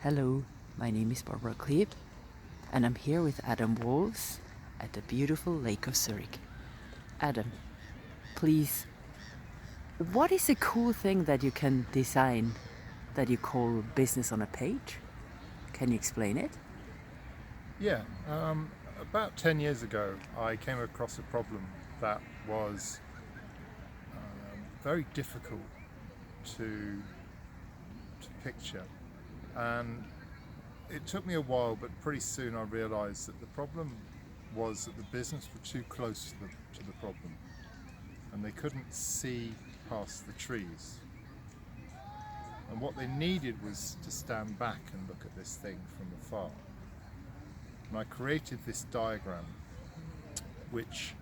Hello, my name is Barbara Kleeb, and I'm here with Adam Walls at the beautiful Lake of Zurich. Adam, please, what is a cool thing that you can design that you call business on a page? Can you explain it? Yeah, about 10 years ago I came across a problem that was very difficult to picture, and it took me a while, but pretty soon I realised that the problem was that the business were too close to the problem and they couldn't see past the trees. And what they needed was to stand back and look at this thing from afar. And I created this diagram which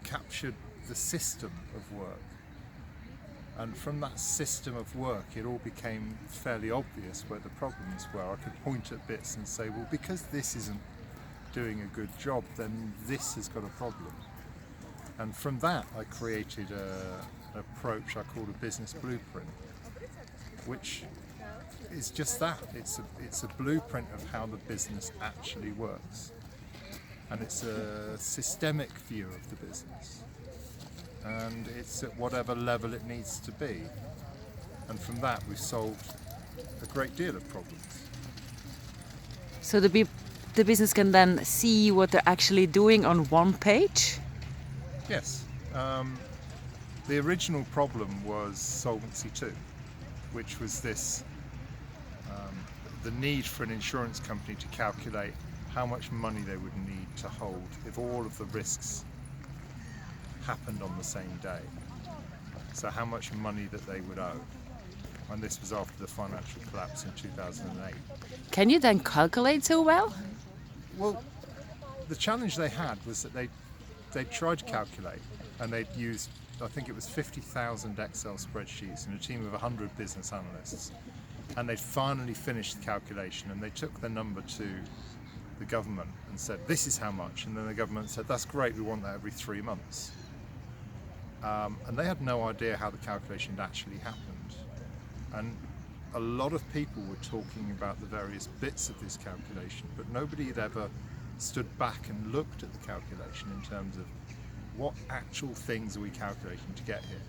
captured the system of work. And from that system of work, it all became fairly obvious where the problems were. I could point at bits and say, well, because this isn't doing a good job, then this has got a problem. And from that, I created an approach I called a business blueprint, which is just that. It's a blueprint of how the business actually works. And it's a systemic view of the business. And it's at whatever level it needs to be. And from that, we've solved a great deal of problems. So the business can then see what they're actually doing on one page? Yes. The original problem was Solvency II, which was this, the need for an insurance company to calculate how much money they would need to hold if all of the risks happened on the same day. So how much money that they would owe. And this was after the financial collapse in 2008. Can you then calculate so well? Well, the challenge they had was that they tried to calculate, and they'd used, I think it was 50,000 Excel spreadsheets and a team of 100 business analysts. And they'd finally finished the calculation, and they took the number to the government and said, this is how much. And then the government said, that's great, we want that every 3 months. And they had no idea how the calculation had actually happened. And a lot of people were talking about the various bits of this calculation, but nobody had ever stood back and looked at the calculation in terms of what actual things are we calculating to get here.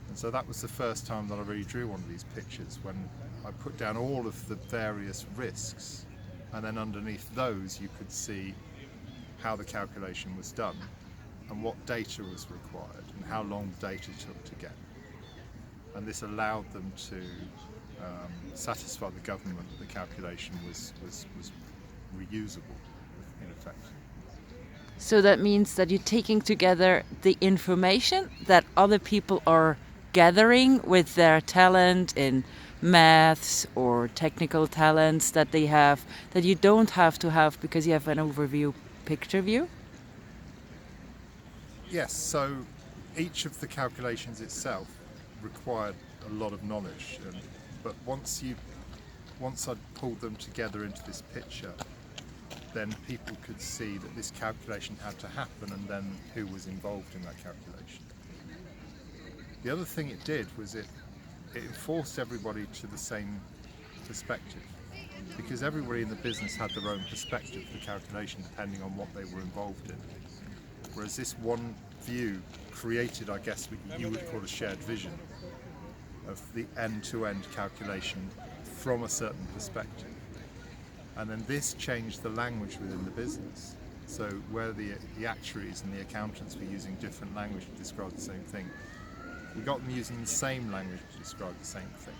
And so that was the first time that I really drew one of these pictures, when I put down all of the various risks, and then underneath those you could see how the calculation was done and what data was required and how long the data took to get. And this allowed them to satisfy the government that the calculation was reusable, in effect. So that means that you're taking together the information that other people are gathering with their talent in maths or technical talents that they have, that you don't have to have because you have an overview picture view? Yes, so each of the calculations itself required a lot of knowledge, but once I'd pulled them together into this picture, then people could see that this calculation had to happen and then who was involved in that calculation. The other thing it did was it forced everybody to the same perspective, because everybody in the business had their own perspective of the calculation depending on what they were involved in. Whereas this one view created, I guess, what you would call a shared vision of the end-to-end calculation from a certain perspective. And then this changed the language within the business. So where the actuaries and the accountants were using different language to describe the same thing, we got them using the same language to describe the same thing,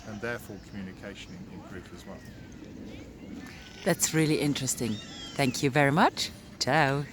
and therefore communication improved as well. That's really interesting. Thank you very much. Ciao.